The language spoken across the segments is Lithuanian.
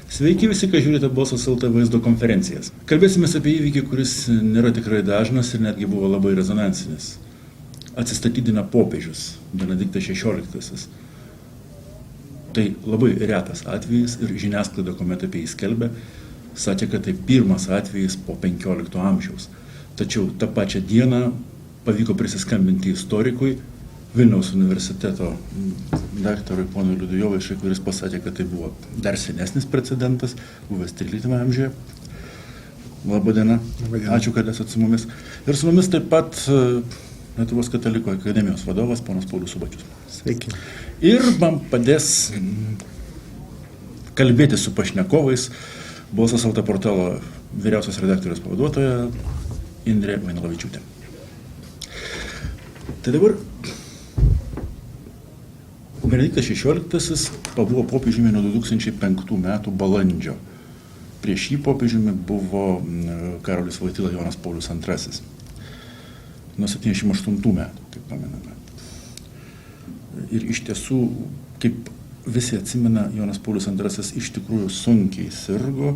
Sveiki visi, kai žiūrite Balsas LT vaizdo konferencijas. Kalbėsime apie įvykį, kuris nėra tikrai dažnas ir netgi buvo labai rezonansinis. Atsistatydina popiežius, Benediktas XVI. Tai labai retas atvejis ir žiniasklaida, kuomet apie jį skelbė, sakė, kad tai pirmas atvejis po 15 amžiaus. Tačiau tą pačią dieną pavyko prisiskambinti istorikui, Vilniaus universiteto daktarui ponui Liudui Jovaišai, kuris pasakė, kad tai buvo dar senesnis precedentas, buvęs 13 amžiuje. Labadiena. Ačiū, kad esate su mumis. Ir su mumis taip pat Lietuvos katalikų akademijos vadovas, ponas Paulius Subačius. Sveiki. Ir man padės kalbėti su pašnekovais Balsas LT portalo vyriausios redaktorės pavaduotoja Indrė Vainalavičiūtė. Tai dabar Benediktas XVI pabuvo popiežiumi nuo 2005 metų balandžio. Prieš jį popiežiumi buvo Karolis Voityla Jonas Paulius II. Nuo 78 metų, kaip pamename. Ir iš tiesų, kaip visi atsimena, Jonas Paulius II iš tikrųjų sunkiai sirgo,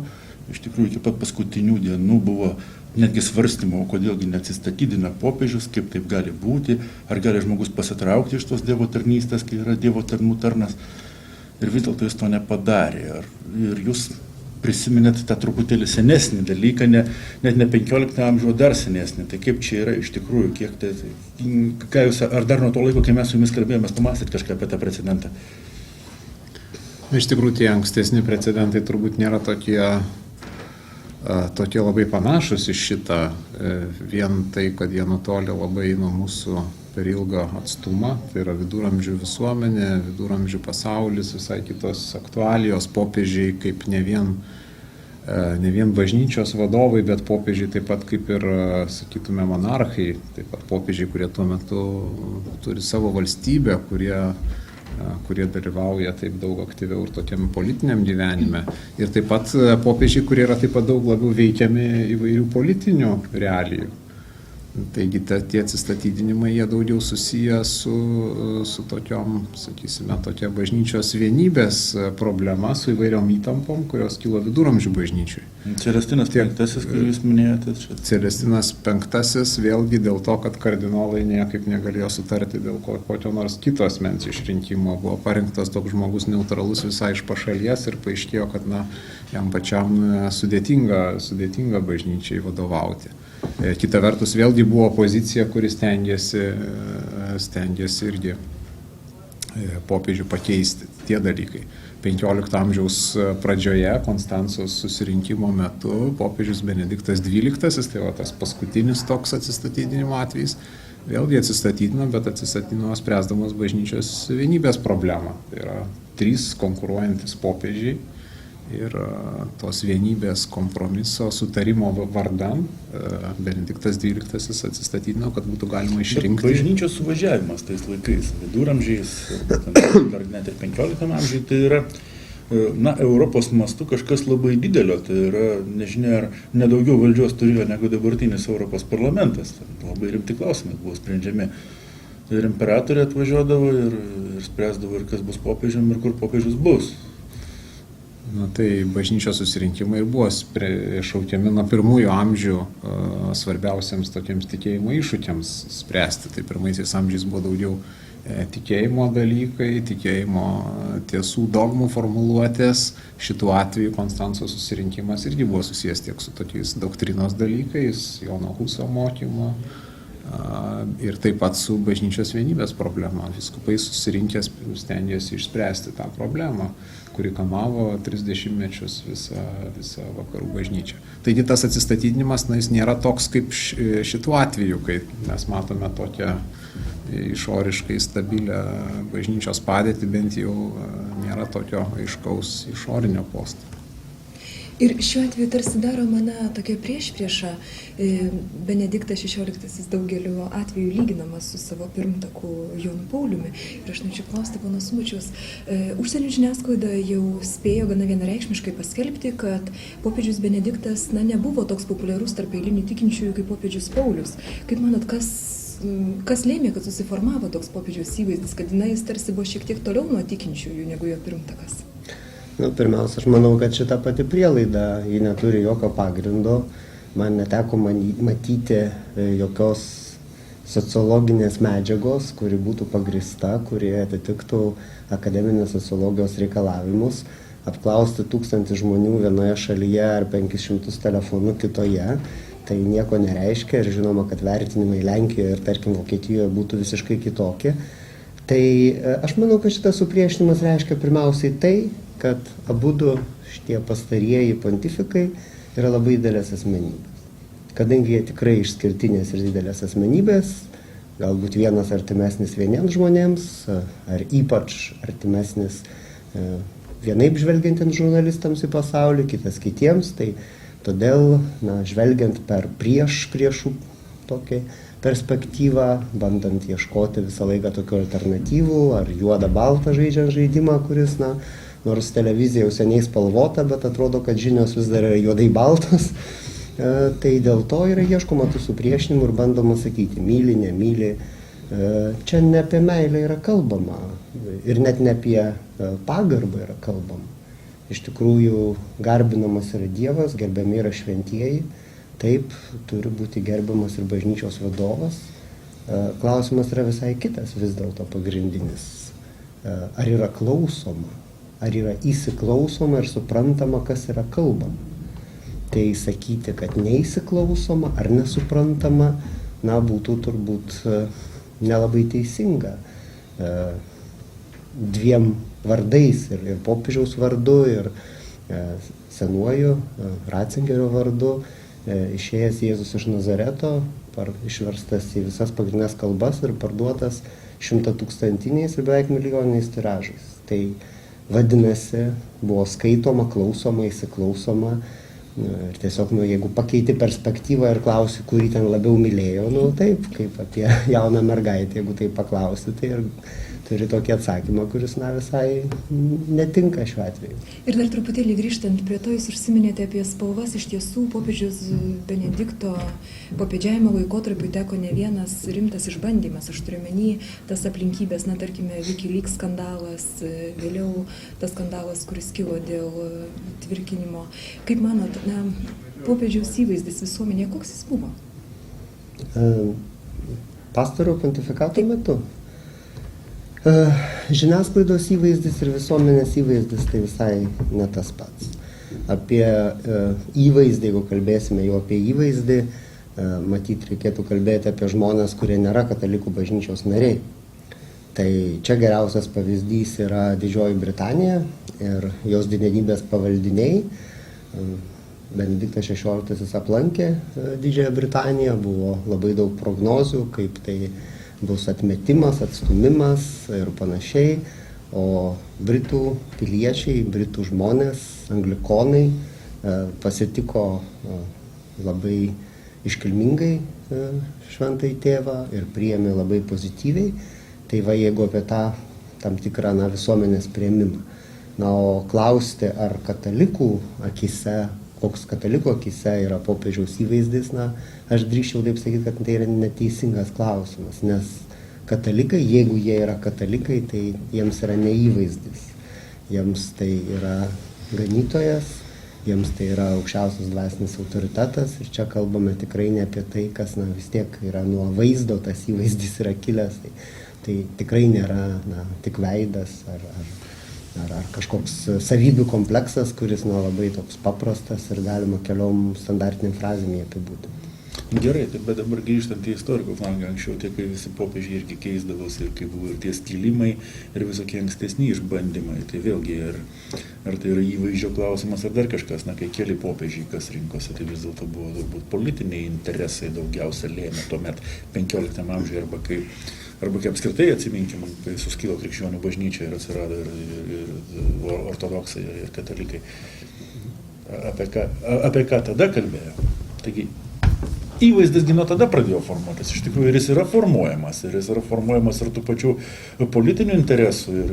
iš tikrųjų iki pat paskutinių dienų buvo netgi svarstymo, kodėlgi neatsistatydina popiežius, kaip taip gali būti, ar gali žmogus pasitraukti iš tos Dievo tarnystės, kai yra Dievo tarnų tarnas. Ir vis dėlto jis to nepadarė. Ir jūs prisiminėt tą truputėlį senesnį dalyką, net ne 15 amžių, o dar senesnį. Tai kaip čia yra iš tikrųjų, kiek tai ką jūs, ar dar nuo to laiko, kai mes su jumis kalbėjomės, pamąstėt kažką apie tą precedentą? Iš tikrųjų, tie ankstesni precedentai turbūt nėra tokie labai panašus į šitą, vien tai, kad jie nutolė labai nuo mūsų per ilgą atstumą, tai yra viduramžių visuomenė, viduramžių pasaulis, visai kitos aktualijos, popiežiai kaip ne vien bažnyčios vadovai, bet popiežiai taip pat kaip ir, sakytume, monarchai, taip pat popiežiai, kurie tuo metu turi savo valstybę, kurie dalyvauja taip daug aktyviau ir tokiam politiniam gyvenime. Ir taip pat popiežiai, kurie yra taip pat daug labiau veikiami įvairių politinių realijų. Taigi tie atsistatydinimai, jie daugiau susiję su tokiom, sakysime, tokia bažnyčios vienybės problema, su įvairiom įtampom, kurios kilo viduramžių bažnyčiui. Celestinas V, kurį jūs minėjote čia. Celestinas V vėlgi dėl to, kad kardinolai niekaip negalėjo sutarti dėl kokio nors kito asmens išrinkimo. Buvo parinktas toks žmogus neutralus visai iš pašalies ir paaiškėjo, kad jam pačiam sudėtinga bažnyčiai vadovauti. Kita vertus, vėlgi buvo opozicija, kuris stengiasi irgi popiežių pakeisti tie dalykai. 15 amžiaus pradžioje, Konstancijos susirinkimo metu, popiežius Benediktas XII, tai va tas paskutinis toks atsistatydinimo atvejis, vėlgi atsistatydino, bet atsistatydino spręsdamas bažnyčios vienybės problemą. Tai yra 3 konkuruojantis popiežiai. Ir tos vienybės kompromiso sutarimo vardan Benediktas XII atsistatydino, kad būtų galima išrinkti. Bažnyčios suvažiavimas tais laikais, viduramžiais, dar net ir 15 amžiai, tai yra Europos mastu kažkas labai didelio, tai yra, nežinia, ar nedaugiau valdžios turėjo negu dabartinis Europos parlamentas. Labai rimti klausimai buvo sprendžiami. Ir imperatorė atvažiuodavo ir spręsdavo, ir kas bus popiežium, ir kur popiežius bus. Tai bažnyčios susirinkimai ir buvo šaukiami nuo pirmųjų amžių svarbiausiams tokiems tikėjimo iššūkiams spręsti. Tai pirmaisiais amžiais buvo daugiau tikėjimo dalykai, tikėjimo tiesų dogmų formuluotės. Šituo atveju Konstancijos susirinkimas irgi buvo susijęs tiek su tokiais doktrinos dalykais, Jono Huso mokymu ir taip pat su bažnyčios vienybės problema. Vyskupai susirinkęs stengiasi išspręsti tą problemą, kuri kamavo 30 mečius visą vakarų bažnyčią. Taigi tas atsistatydinimas, jis nėra toks kaip šituo atveju, kai mes matome tokią išoriškai stabilią bažnyčios padėtį, bent jau nėra tokio aiškaus išorinio posto. Ir šiuo atveju tarsi daroma tokia priešprieša. Benediktas XVI daugeliu atveju lyginamas su savo pirmtaku Jonu Pauliumi. Ir aš norėčiau klausti pono Subačiaus. Užsienio žiniasklaida jau spėjo gana vienareikšmiškai paskelbti, kad popiežius Benediktas nebuvo toks populiarus tarp eilinių tikinčiųjų kaip popiežius Paulius. Kaip manot, kas lėmė, kad susiformavo toks popiežiaus įvaizdis, kad jis tarsi buvo šiek tiek toliau nuo tikinčiųjų negu jo pirmtakas? Pirmiausia, aš manau, kad šita pati prielaida, ji neturi jokio pagrindo. Man neteko matyti jokios sociologinės medžiagos, kuri būtų pagrįsta, kurie atitiktų akademinės sociologijos reikalavimus. Apklausti 1000 žmonių vienoje šalyje ar 500 telefonų kitoje, tai nieko nereiškia ir žinoma, kad vertinimai Lenkijoje ir tarkim Vokietijoje būtų visiškai kitokie. Tai aš manau, kad šitas supriešinimas reiškia pirmiausiai tai, kad abudu šitie pastarieji pontifikai yra labai didelės asmenybės. Kadangi jie tikrai išskirtinės ir didelės asmenybės, galbūt vienas artimesnis vieniems žmonėms, ar ypač artimesnis vienaip žvelgiantiems žurnalistams į pasaulį, kitas kitiems, tai todėl, žvelgiant per priešų tokią perspektyvą, bandant ieškoti visą laiką tokių alternatyvų, ar juodą-baltą žaidžiant žaidimą, kuris, nors televizija jau seniai spalvota, bet atrodo, kad žinios vis dar yra juodai baltos, tai dėl to yra ieškoma tų supriešinimų ir bandoma sakyti, myli, nemyli. Čia ne apie meilę yra kalbama ir net ne apie pagarbą yra kalbama. Iš tikrųjų, garbinamas yra Dievas, gerbiami yra šventieji, taip turi būti gerbiamas ir bažnyčios vadovas. Klausimas yra visai kitas vis dėlto pagrindinis. Ar yra klausoma, ar yra įsiklausoma ir suprantama, kas yra kalbama. Tai sakyti, kad neįsiklausoma ar nesuprantama, būtų turbūt nelabai teisinga. Dviem vardais ir popiežiaus vardu ir senuoju Ratzingerio vardu išėjęs Jėzus iš Nazareto, išverstas į visas pagrindinės kalbas ir parduotas 100-tūkstantiniais ir beveik milijoniniais tiražais. Tai vadinasi, buvo skaitoma, klausoma, įsiklausoma. Ir tiesiog, jeigu pakeiti perspektyvą ir klausi, kurį ten labiau mylėjo, taip, kaip apie jauną mergaitę, jeigu tai paklausi, tai ir turi tokį atsakymą, kuris visai netinka šiuo atveju. Ir dar truputėlį grįžtant prie to, jūs užsiminėte apie spalvas, iš tiesų popiežius Benedikto popiežiavimo laikotarpiu teko ne vienas rimtas išbandymas. Aš turiu omeny tas aplinkybės, tarkime, Wikileaks skandalas, vėliau tas skandalas, kuris kilo dėl tvirkinimo. Kaip manot, popiežiaus įvaizdis visuomenėje, koks jis buvo? Pastarojo pontifikato metu. Žiniasklaidos įvaizdis ir visuomenės įvaizdis tai visai ne tas pats. Apie įvaizdį, jeigu kalbėsime jau apie įvaizdį, matyt, reikėtų kalbėti apie žmonės, kurie nėra katalikų bažnyčios nariai. Tai čia geriausias pavyzdys yra Didžioji Britanija ir jos didenybės pavaldiniai. Benediktas XVI aplankė Didžiąją Britaniją, buvo labai daug prognozių, kaip tai bus atmetimas, atstumimas ir panašiai, o Britų piliečiai, Britų žmonės, anglikonai pasitiko labai iškilmingai šventąjį tėvą ir priėmė labai pozityviai. Tai jeigu apie tą tam tikrą visuomenės priėmimą. O klausti, ar katalikų akise, koks katalikų akise yra popiežiaus įvaizdis, aš drįsčiau taip sakyti, kad tai yra neteisingas klausimas, nes katalikai, jeigu jie yra katalikai, tai jiems yra neįvaizdis. Jiems tai yra ganytojas, jiems tai yra aukščiausias dvasinis autoritetas ir čia kalbame tikrai ne apie tai, kas vis tiek yra nuo vaizdo, tas įvaizdis yra kilęs. Tai tikrai nėra tik veidas ar kažkoks savybių kompleksas, kuris labai toks paprastas ir galima keliom standartiniam frazėm jį apibūdinti. Gerai, bet dabar grįžtant į istorikų flangą, anksčiau tie, kai visi popiežiai irgi keisdavosi ir kai buvo ir tie skilimai ir visokie ankstesni išbandymai, tai vėlgi ar tai yra įvaizdžio klausimas ar dar kažkas, kai keli popiežiai kas rinkosi, tai vis dėlto buvo turbūt politiniai interesai daugiausia lėmė tuomet 15 amžiuje arba kai apskritai atsiminkim, kai suskilo krikščionių bažnyčia ir atsirado ir ortodoksai ir katalikai. Apie ką tada kalbėjo? Taigi, įvaizdis nuo tada pradėjo formuotis. Iš tikrųjų, ir jis yra formuojamas. Ir jis yra formuojamas ir tų pačių politinių interesų. Ir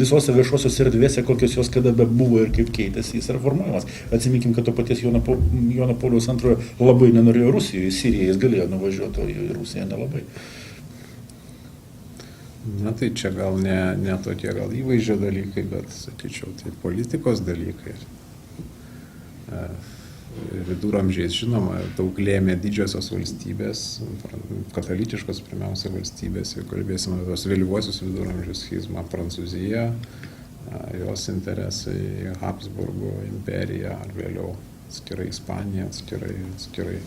visose viešosios erdvėse, kokios jos kada be buvo ir kaip keitėsi, jis yra formuojamas. Atsiminkim, kad to paties Jono Pauliaus II labai nenorėjo Rusijoje, į Siriją jis galėjo nuvažiuoti, o į Rusiją nelabai. Na tai čia gal ne tokie gal įvaizdžio dalykai, bet, sakyčiau, tai politikos dalykai. Viduramžiais, žinoma, daug lėmė didžiosios valstybės, katalikiškos pirmiausia valstybės, jeigu kalbėsime apie tos vėlyvuosius viduramžius, schizmą Prancūzija, jos interesai, Habsburgo imperija, ar vėliau atskirai Ispanija, atskirai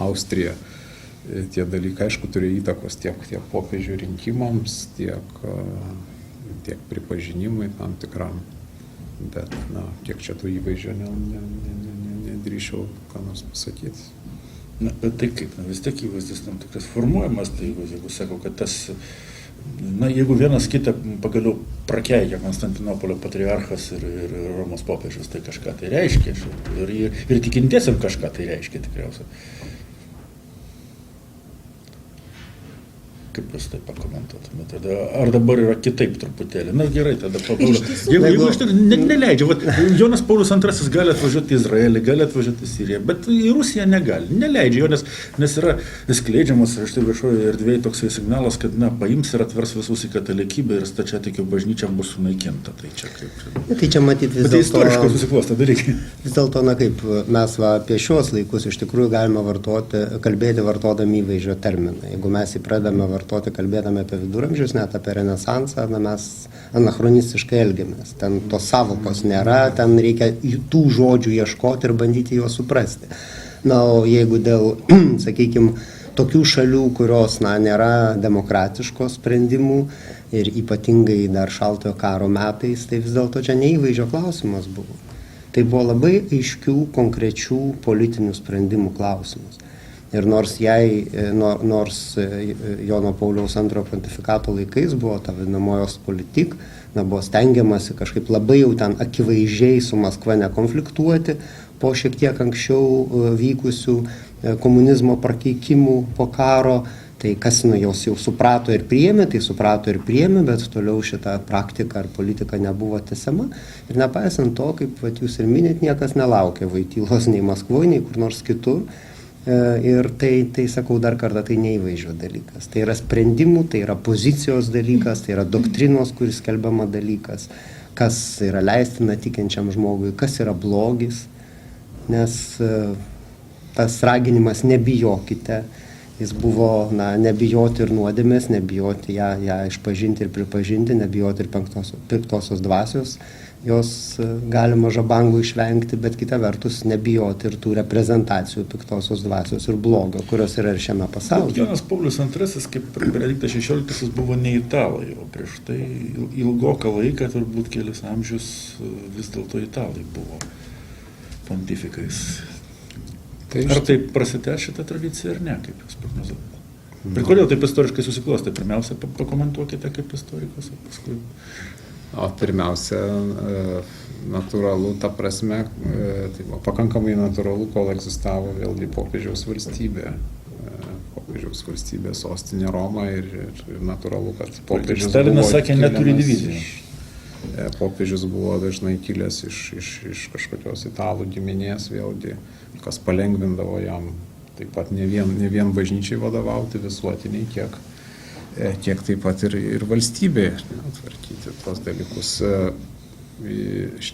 Austrija. Tie dalykai, aišku, turi įtakos tiek popiežių rinkimams, tiek pripažinimui tam tikram, bet, kiek čia tų įvaizdžio nedrįšiau ką nors pasakyti. Na, bet tai kaip, vis tiek įvaizdis tam tikras formuojamas, tai jeigu sako, kad tas, jeigu vienas kitą pagaliau prakeikia Konstantinopolio patriarchas ir Romos popiežius, tai kažką tai reiškia, ir tikintiesiam kažką tai reiškia tikriausiai. Kaip jūs tai pakomentuotumėte? Tada, ar dabar yra kitaip truputėlį? Na gerai, tada jeigu iš tikrųjų neleidžia, Jonas Paulius II gali atvažiuoti į Izraelį, gali atvažiuoti į Siriją, bet į Rusiją negali, neleidžia jo, nes yra skleidžiamas štai viešoje erdvėje toksai signalas, kad paims ir atvers visus į katalikybę ir stačiatikių bažnyčia bus sunaikinta. Tai čia kaip... Tai čia matyt vis dėlto... Tai istoriškai susiklostė dalykai. Vis dėlto, kaip mes apie šios laikus iš tikrųjų galime kalbėti vartodami įvaizdžio terminą. Jeigu mes įpradame vartoti, kalbėdami apie viduramžius, net apie renesansą, mes anachronistiškai elgiamės. Ten tos savokos nėra, ten reikia tų žodžių ieškoti ir bandyti juos suprasti. O jeigu dėl, sakykime, tokių šalių, kurios nėra demokratiškos sprendimų ir ypatingai dar šaltojo karo metais, tai vis dėlto čia neįvaizdžio klausimas buvo. Tai buvo labai aiškių, konkrečių politinių sprendimų klausimas. Ir nors Jono Pauliaus II pontifikato laikais buvo ta vadinamojos politik, buvo stengiamasi kažkaip labai jau ten akivaizdžiai su Maskva nekonfliktuoti po šiek tiek anksčiau vykusių komunizmo prakeikimų po karo, tai kas jos jau suprato ir priėmė, bet toliau šita praktika ar politika nebuvo tęsiama. Ir nepaisant to, kaip jūs ir minėt, niekas nelaukė Vojtylos nei Maskvoje, nei kur nors kitur. Ir tai sakau dar kartą, tai neįvaizdžio dalykas. Tai yra sprendimų, tai yra pozicijos dalykas, tai yra doktrinos, kuris skelbiama dalykas, kas yra leistina tikinčiam žmogui, kas yra blogis, nes tas raginimas nebijokite, jis buvo nebijoti ir nuodėmės, nebijoti ją išpažinti ir pripažinti, nebijoti ir piktosios dvasios. Jos galima žabangų išvengti, bet kita vertus nebijoti ir tų reprezentacijų piktosios dvasios ir blogio, kurios yra ir šiame pasaulyje. Jonas Paulius II, kaip Benediktas XVI, buvo ne italai, o prieš tai ilgoką laiką, turbūt kelis amžius, vis dėlto italai buvo pontifikais. Ar tai prasitęs šitą tradiciją ar ne, kaip jūs prognozuojate? Ir kodėl taip istoriškai susiklostė? Pirmiausia, pakomentuokite kaip istorikas, o paskui... Pirmiausia, natūralu, ta prasme, tai buvo pakankamai natūralu, kol egzistavo vėlgi popiežiaus valstybė. Popiežiaus valstybė sostinė Roma ir natūralu, kad popiežius Stalinas sakė, neturi divizijų. Popiežius buvo dažnai kilęs iš kažkokios italų giminės, vėlgi, kas palengvindavo jam taip pat ne vien bažnyčiai vadovauti visuotiniai, kiek taip pat ir valstybė tvarkyti tos dalykus.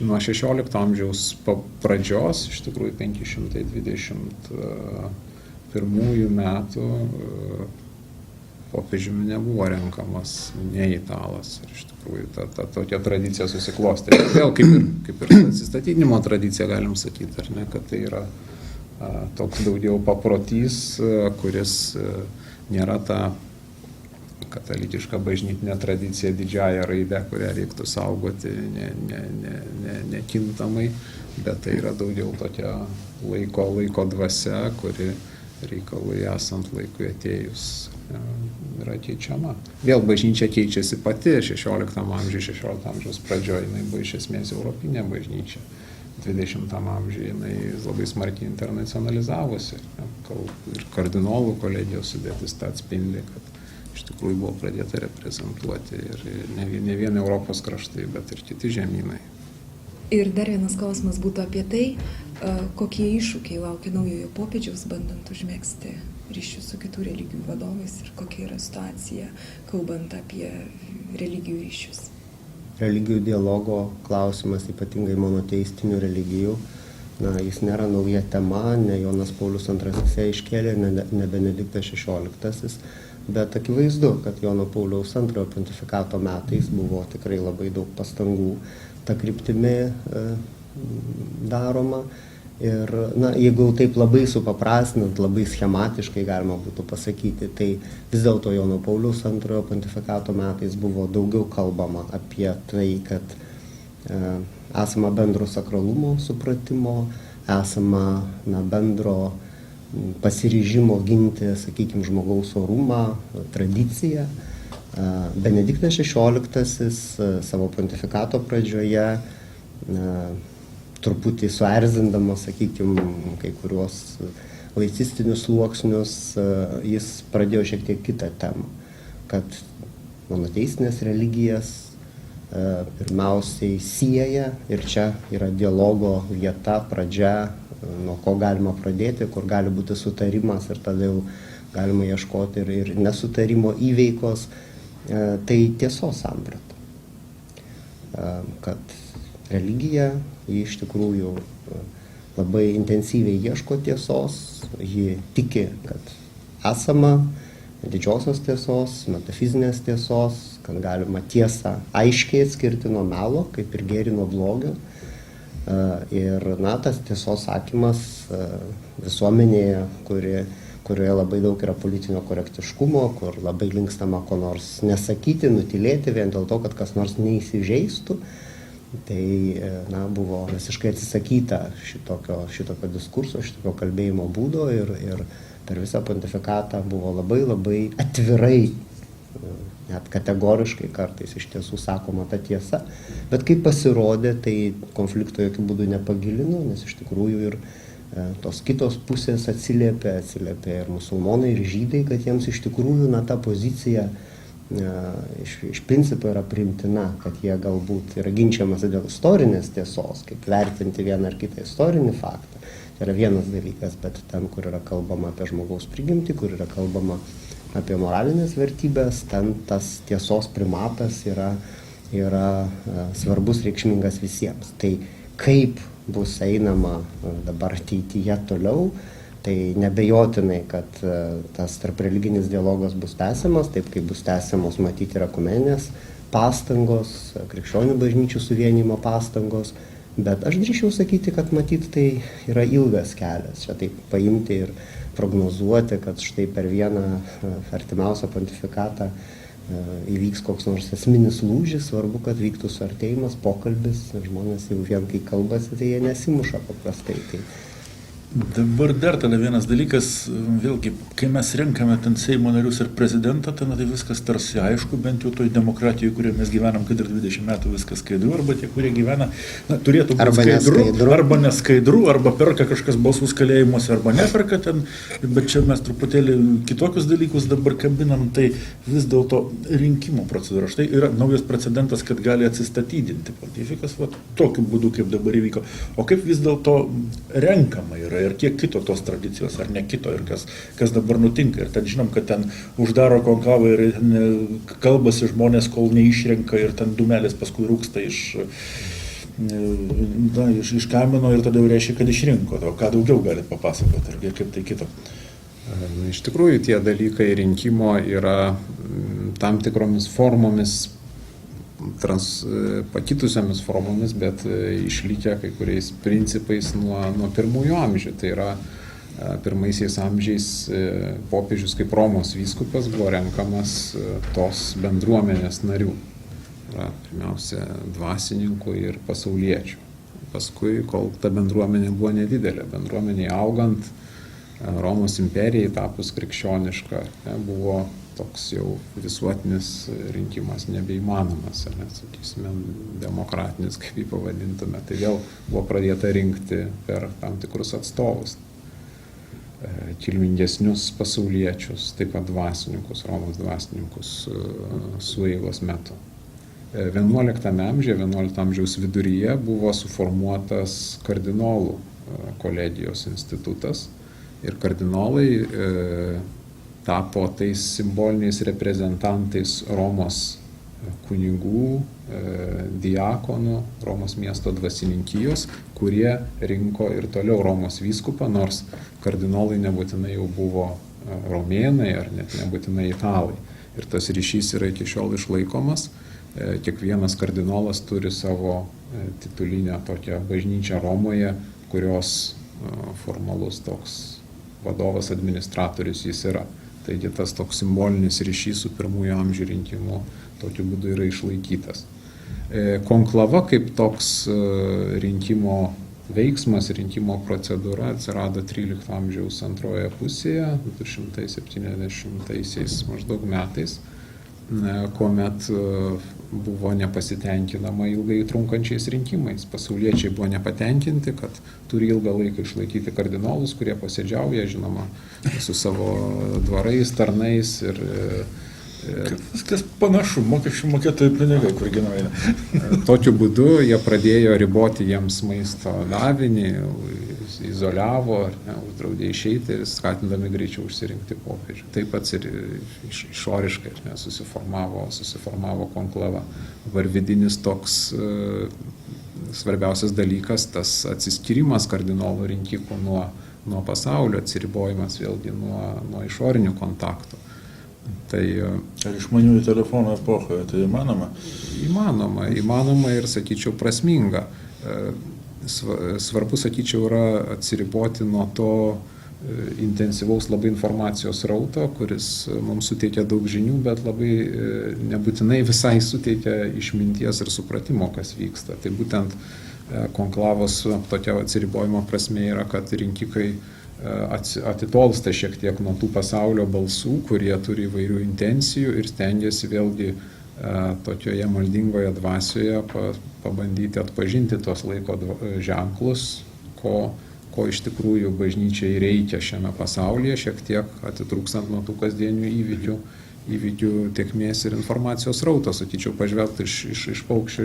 Nuo 16 amžiaus pradžios, iš tikrųjų 521 metų, popiežiumi nebuvo renkamas ne italas. Ir iš tikrųjų ta tokia tradicija susiklostė. Vėl kaip ir atsistatydinimo tradicija, galim sakyti, ar ne, kad tai yra toks daugiau paprotys, kuris nėra ta katalikiška bažnytinė tradicija didžiąją raidę, kurią reiktų saugoti nekintamai, bet tai yra daugiau tokia laiko dvasia, kuri reikalui esant laikui atėjus yra keičiama. Vėl bažnyčia keičiasi pati 16 amžiaus pradžioje, jinai buvo iš esmės europinė bažnyčia. 20 amžiuje jinai labai smarkiai internacionalizavosi. Ir kardinolų kolegijos sudėtis tą atspindi, kad iš tikrųjų buvo pradėta reprezentuoti ir ne vien Europos kraštai, bet ir kiti žemynai. Ir dar vienas klausimas būtų apie tai, kokie iššūkiai laukia naujojo popiežiaus bandant užmegzti ryšių su kitų religijų vadovais ir kokia yra situacija, kalbant apie religijų ryšius? Religijų dialogo klausimas, ypatingai monoteistinių religijų, jis nėra nauja tema, ne Jonas Paulius II iškėlė, ne Benediktas XVI, bet akivaizdu, kad Jono Pauliaus II pontifikato metais buvo tikrai labai daug pastangų ta kryptimi daroma. Ir jeigu taip labai supaprastinant, labai schematiškai galima būtų pasakyti, tai vis dėlto Jono Pauliaus II pontifikato metais buvo daugiau kalbama apie tai, kad esama bendro sakralumo supratimo, esama bendro pasiryžimo ginti, sakykime, žmogaus orumą, tradiciją. Benediktas XVI savo pontifikato pradžioje truputį suerzindamas, sakykime, kai kuriuos laicistinius sluoksnius, jis pradėjo šiek tiek kitą temą, kad monoteistinės religijas pirmiausiai sieja ir čia yra dialogo vieta, pradžia, nuo ko galima pradėti, kur gali būti sutarimas ir tada jau galima ieškoti ir nesutarimo įveikos, tai tiesos samprata, kad religija, ji iš tikrųjų labai intensyviai ieško tiesos, ji tiki, kad esama didžiosios tiesos, metafizinės tiesos, kad galima tiesą aiškiai atskirti nuo melo, kaip ir gėrį nuo blogio. Ir tas tiesos sakymas visuomenėje, kurioje labai daug yra politinio korektiškumo, kur labai linkstama ko nors nesakyti, nutilėti vien dėl to, kad kas nors neįsižeistų, tai buvo visiškai atsisakyta šitokio diskurso, šitokio kalbėjimo būdo ir per visą pontifikatą buvo labai labai atvirai, net kategoriškai kartais iš tiesų sakoma ta tiesa, bet kaip pasirodė, tai konflikto jokių būdų nepagilino, nes iš tikrųjų ir tos kitos pusės atsiliepė ir musulmonai, ir žydai, kad jiems iš tikrųjų ta pozicija iš principo yra priimtina, kad jie galbūt yra ginčiamasi dėl istorinės tiesos, kaip vertinti vieną ar kitą istorinį faktą. Tai yra vienas dalykas, bet ten, kur yra kalbama apie žmogaus prigimtį, kur yra kalbama apie moralinės vertybės, ten tas tiesos primatas yra svarbus, reikšmingas visiems. Tai kaip bus einama dabar ateityje toliau, tai nebejotinai, kad tas tarpreliginis dialogas bus tęsiamas, taip kaip bus tęsiamos matyti ir ekumeninės pastangos, krikščionių bažnyčių suvienijimo pastangos, bet aš drįsčiau sakyti, kad matyti tai yra ilgas kelias. Čia taip paimti ir prognozuoti, kad štai per vieną artimiausią pontifikatą įvyks koks nors esminis lūžis, svarbu, kad vyktų suartėjimas, pokalbis, žmonės jau vien kai kalbasi, tai jie nesimuša paprastai. Dabar dar tada vienas dalykas, vėlgi, kai mes renkame ten Seimo narius ir prezidentą, tai viskas tarsi aišku, bent jau toj demokratijoje, kurioje mes gyvenam, kad ir 20 metų viskas skaidru, arba tie, kurie gyvena, turėtų būti arba neskaidru, arba perka kažkas balsus kalėjimuose, arba neperka ten, bet čia mes truputėlį kitokius dalykus dabar kabinam, tai vis dėlto rinkimų procedūra. Štai yra naujas precedentas, kad gali atsistatydinti pontifikas, tokiu būdu, kaip dabar įvyko. O kaip vis dėlto renkama yra? Ir kiek kito tos tradicijos, ar ne kito, ir kas dabar nutinka. Ir ten žinom, kad ten uždaro konklavą ir kalbasi žmonės, kol neišrenka, ir ten dūmelis paskui rūksta iš kamino ir tada jau reiškia, kad išrinko. O ką daugiau galite papasakoti, ir kaip tai kito? Iš tikrųjų, tie dalykai rinkimo yra tam tikromis formomis, pakitusiamis formomis, bet išlikę kai kuriais principais nuo pirmųjų amžių. Tai yra pirmaisiais amžiais popiežius kaip Romos vyskupas buvo renkamas tos bendruomenės narių. Pirmiausia, dvasininkų ir pasauliečių. Paskui, kol ta bendruomenė buvo nedidelė, bendruomeniai augant, Romos imperijai tapus krikščioniška, buvo toks jau visuotinis rinkimas nebeįmanomas, sakysime, demokratinis, kaip jį pavadintume. Tai vėl buvo pradėta rinkti per tam tikrus atstovus, kilmingesnius pasauliečius, taip pat dvasininkus, Romos dvasininkus sueigos metu. 11 amžiaus viduryje buvo suformuotas kardinolų kolegijos institutas ir kardinolai tapo tais simboliniais reprezentantais Romos kunigų, diakonų, Romos miesto dvasininkijos, kurie rinko ir toliau Romos vyskupą, nors kardinolai nebūtinai jau buvo romėnai ar net nebūtinai italai. Ir tas ryšys yra iki šiol išlaikomas. Kiekvienas kardinolas turi savo titulinę tokią bažnyčią Romoje, kurios formalus toks vadovas, administratorius jis yra. Taigi tas toks simbolinis ryšys su pirmųjų amžių rinkimu tokiu būdu yra išlaikytas. Konklava kaip toks rinkimo veiksmas, rinkimo procedūra atsirado 13 amžiaus antroje pusėje, 270 maždaug metais, kuomet buvo nepasitenkinama ilgai trunkančiais rinkimais. Pasauliečiai buvo nepatenkinti, kad turi ilgą laiką išlaikyti kardinolus, kurie posėdžiauja, žinoma, su savo dvarais, tarnais ir viskas panašu, mokesčių mokėtojų pinigai, kur gina. Tokiu būdu jie pradėjo riboti jiems maisto davinį, izoliavo, uždraudė išeiti ir skatindami greičiau užsirinkti popiežių. Taip pat ir išoriškai susiformavo konklava. Dabar vidinis toks svarbiausias dalykas, tas atsiskyrimas kardinolų rinkikų nuo pasaulio, atsiribojimas vėlgi nuo išorinių kontaktų. Tai ar išmaniųjų telefonų epochoje tai įmanoma? Įmanoma ir, sakyčiau, prasminga. Svarbu, sakyčiau, yra atsiriboti nuo to intensyvaus labai informacijos rauto, kuris mums suteikia daug žinių, bet labai nebūtinai visai suteikia išminties ir supratimo, kas vyksta. Tai būtent konklavos tokia atsiribojimo prasme yra, kad rinkikai atitolsta šiek tiek nuo tų pasaulio balsų, kurie turi įvairių intencijų ir stengiasi vėlgi tokioje maldingoje dvasioje pabandyti atpažinti tos laiko ženklus, ko iš tikrųjų bažnyčiai reikia šiame pasaulyje, šiek tiek atitrūkstant nuo tų kasdienių įvykių tėkmės ir informacijos rauto, sakyčiau, pažvelgti iš paukščio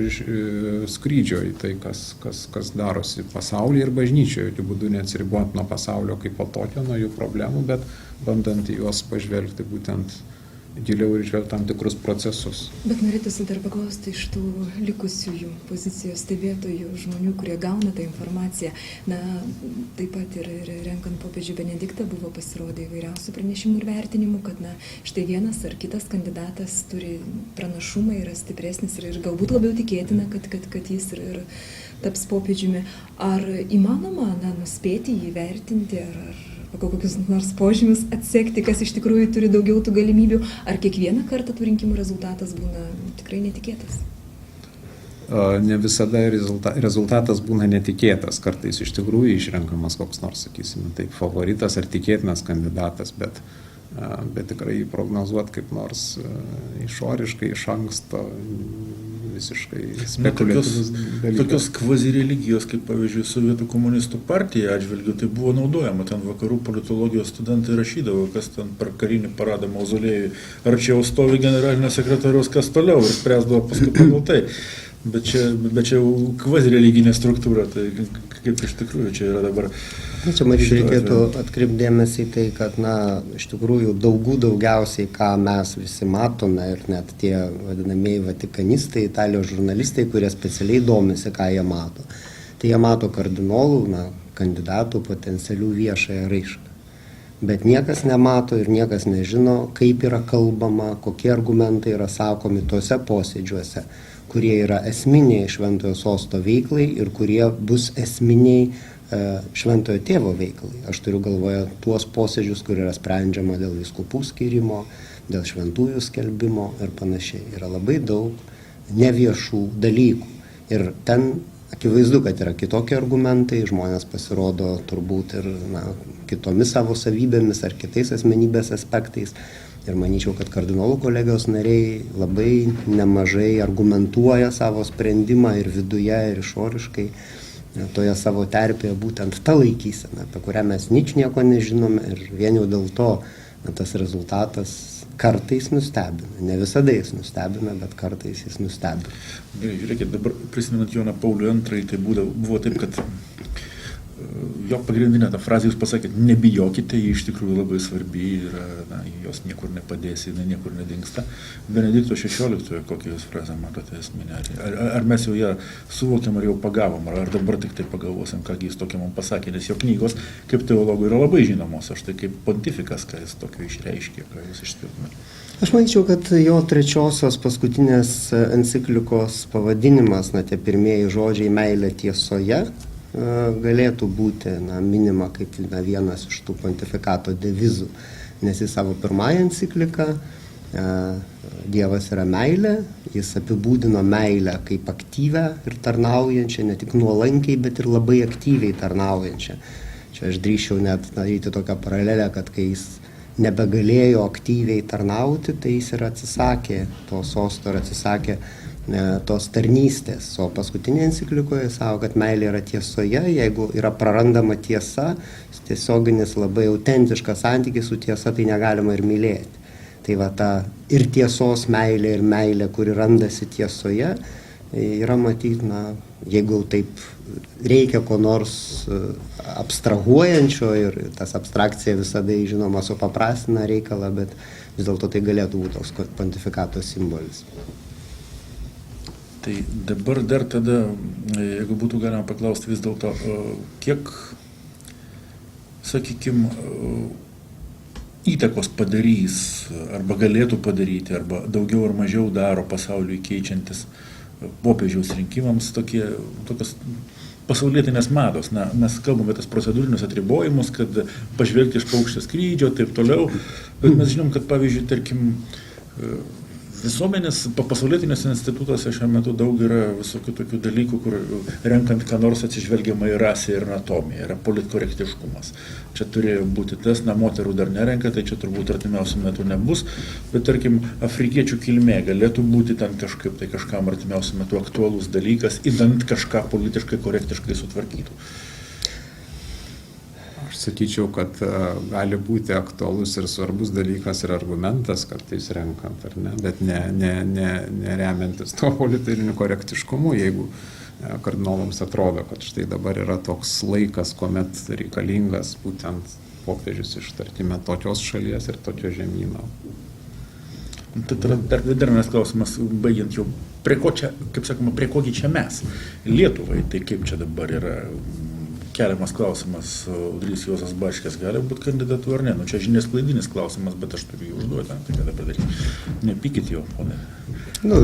skrydžio į tai, kas darosi pasaulyje ir bažnyčioje, jokiu būdu neatsiribuojant nuo pasaulio kaip po tokio, nuo jų problemų, bet bandant į juos pažvelgti būtent giliau ir žvelgti tam tikrus procesus. Bet norėtųsi dar paklausti iš tų likusiųjų pozicijos stebėtojų, žmonių, kurie gauna tą informaciją. Na, taip pat ir renkant popiežių Benediktą buvo pasirodę įvairiausių pranešimų ir vertinimų, kad štai vienas ar kitas kandidatas turi pranašumą, yra stipresnis ir galbūt labiau tikėtina, kad jis ir taps popiežiumi. Ar įmanoma nuspėti, jį vertinti, ar pagal kokius nors požymius atsekti, kas iš tikrųjų turi daugiau tų galimybių, ar kiekvieną kartą tų rinkimų rezultatas būna tikrai netikėtas? Ne visada rezultatas būna netikėtas, kartais iš tikrųjų išrenkamas koks nors, sakysime, taip, favoritas ar tikėtinas kandidatas, bet tikrai prognozuoti kaip nors išoriškai, iš anksto, visiškai spekuliatyvus dalykas. Tokios kvazireligijos, kaip pavyzdžiui Sovietų komunistų partija atžvilgiu, tai buvo naudojama. Ten vakarų politologijos studentai rašydavo, kas ten per karinį paradą mauzoliejui arčiau stovi generalinio sekretoriaus, kas toliau, ir spręsdavo paskui pagal tai. Bet čia jau kvazireliginė struktūra, tai kaip iš tikrųjų čia yra dabar. Čia matyt reikėtų atkreipdėmėsi į tai, kad iš tikrųjų daugiausiai, ką mes visi matome ir net tie vadinamieji vatikanistai, Italijos žurnalistai, kurie specialiai domisi, ką jie mato. Tai jie mato kardinolų, kandidatų potencialių viešąją raišką. Bet niekas nemato ir niekas nežino, kaip yra kalbama, kokie argumentai yra sakomi tuose posėdžiuose, kurie yra esminiai Šventojo sosto veiklai ir kurie bus esminiai Šventojo tėvo veiklai. Aš turiu galvoje tuos posėdžius, kur yra sprendžiama dėl vyskupų skyrimo, dėl šventųjų skelbimo ir panašiai. Yra labai daug neviešų dalykų. Ir ten akivaizdu, kad yra kitokie argumentai, žmonės pasirodo turbūt ir kitomis savo savybėmis ar kitais asmenybės aspektais. Ir manyčiau, kad kardinolų kolegijos nariai labai nemažai argumentuoja savo sprendimą ir viduje, ir išoriškai toje savo terpėje būtent ta laikysena, apie kurią mes nieko nežinome ir vien jau dėl to tas rezultatas kartais nustebina. Ne visada jis nustebina, bet kartais jis nustebina. Žiūrėkit, dabar prisimenant Joną Paulių II, tai buvo taip, kad jo pagrindinė ta frazė, jūs pasakėt, nebijokite, ji iš tikrųjų labai svarbi ir jos niekur nepadės, jinai niekur nedingsta. Benedikto XVI, kokią jūs frazę matote esminę? Ar mes jau ją suvokiam, ar jau pagavom, ar dabar tik tai pagalvosim, ką jis tokia mums pasakė, nes jo knygos kaip teologų yra labai žinomos, aš tai kaip pontifikas, ką jis tokio išreiškė, ką jūs išskirtumėte. Aš manyčiau, kad jo trečiosios paskutinės enciklikos pavadinimas, tie pirmieji žodžiai meilė tiesoje, galėtų būti minima kaip vienas iš tų pontifikato devizų, nes į savo pirmąją encikliką Dievas yra meilė, jis apibūdino meilę kaip aktyvę ir tarnaujančią, ne tik nuolankiai, bet ir labai aktyviai tarnaujančią. Čia aš drįsčiau net daryti tokią paralelę, kad kai jis nebegalėjo aktyviai tarnauti, tai jis ir atsisakė to sosto ir atsisakė tos tarnystės. O paskutinėje enciklikoje sako, kad meilė yra tiesoje, jeigu yra prarandama tiesa, tiesioginis labai autentiškas santykis su tiesa, tai negalima ir mylėti. Tai va ta ir tiesos meilė, ir meilė, kuri randasi tiesoje, yra matyti, jeigu taip reikia ko nors abstrahuojančio ir tas abstrakcija visada, žinoma, supaprastina reikalą, bet vis dėlto tai galėtų būti toks pontifikato simbolis. Tai dabar dar tada, jeigu būtų galima paklausti vis dėlto, kiek, sakykime, įtakos padarys, arba galėtų padaryti, arba daugiau ar mažiau daro pasauliui keičiantis popiežiaus rinkimams tokios pasaulietinės mados. Mes kalbame apie tas procedūrinius atribojimus, kad pažvelgti iš paukščio skrydžio, taip toliau, bet mes žinom, kad pavyzdžiui, tarkim, visuomenės pasaulietinėse institutuose šiuo metu daug yra visokių tokių dalykų, kur renkant ką nors atsižvelgiama į rasę ir anatomiją, yra politkorektiškumas. Čia turėjo būti tas, moterų dar nerenka, tai čia turbūt artimiausiu metu nebus, bet tarkim, afrikiečių kilmė galėtų būti ten kažkaip, tai kažkam artimiausiu metu aktualus dalykas, idant kažką politiškai korektiškai sutvarkytų. Aš sakyčiau, kad gali būti aktualus ir svarbus dalykas ir argumentas, kartais renkant, ar ne, bet neremiantis to politiniu korektiškumu, jeigu kardinolams atrodo, kad štai dabar yra toks laikas, kuomet reikalingas būtent popiežius iš, tarkime, tokios šalies ir tokio žemyno. Dar vienas klausimas, baigiant jau, prie ko čia, kaip sakoma, prie kogi čia mes, Lietuvai, tai kaip čia dabar yra keliamas klausimas, Audrys Juozas Bačkis gali būti kandidatu ar ne? Čia žiniasklaidinis klausimas, bet aš turiu jį užduoti, tai ką dabar daryti. Nepykit jo, ponė.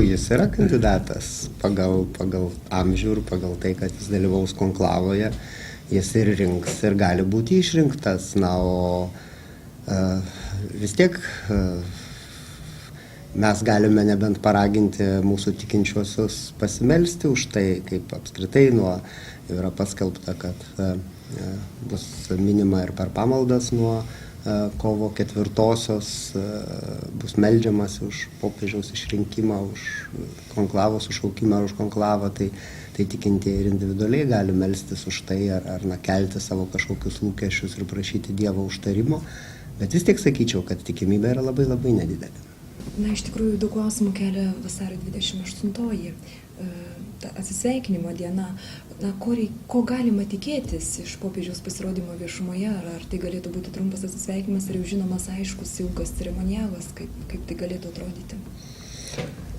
Jis yra kandidatas pagal amžių ir pagal tai, kad jis dalyvaus konklavoje, jis ir rinks ir gali būti išrinktas. O vis tiek mes galime nebent paraginti mūsų tikinčiuosius pasimelsti už tai, kaip apskritai yra paskelbta, kad bus minima ir per pamaldas nuo kovo 4-osios, bus meldžiamas už popiežiaus išrinkimą, už konklavo sušaukimą ar už konklavą, tai tikintieji ir individualiai gali melstis už tai ar kelti savo kažkokius lūkesčius ir prašyti Dievo užtarimo, bet vis tiek sakyčiau, kad tikimybė yra labai labai nedidelė. Iš tikrųjų, daug klausimų kelia vasario 28-oji, atsisveikinimo diena. Ko galima tikėtis iš popiežiaus pasirodymo viešumoje? Ar tai galėtų būti trumpas atsisveikinimas, ar jau žinomas aiškus ilgas ceremonialas, kaip tai galėtų atrodyti?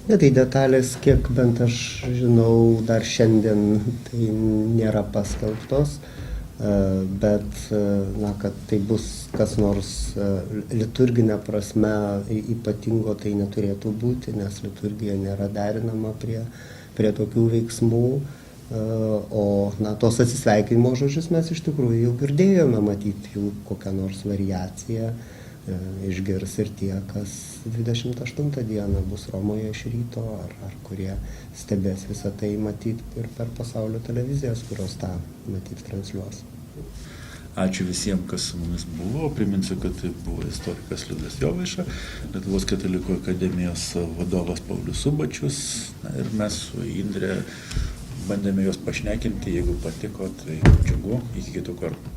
Tai detalės, kiek bent aš žinau, dar šiandien tai nėra paskelbtos. Bet kad tai bus kas nors liturginė prasme ypatingo, tai neturėtų būti, nes liturgija nėra derinama prie tokių veiksmų. O tos atsisveikinimo žodžius mes iš tikrųjų jau girdėjome, matyti jų kokią nors variaciją išgirs ir tie, kas 28 dieną bus Romoje iš ryto, ar kurie stebės visą tai matyti ir per pasaulio televizijas, kurios tą matyti transliuos. Ačiū visiems, kas su mumis buvo. Priminsiu, kad tai buvo istorikas Liudas Jovaiša, Lietuvos katalikų akademijos vadovas Paulius Subačius. Ir mes su Indre bandėme juos pašnekinti, jeigu patiko, tai džiugu, iki kitų kartų.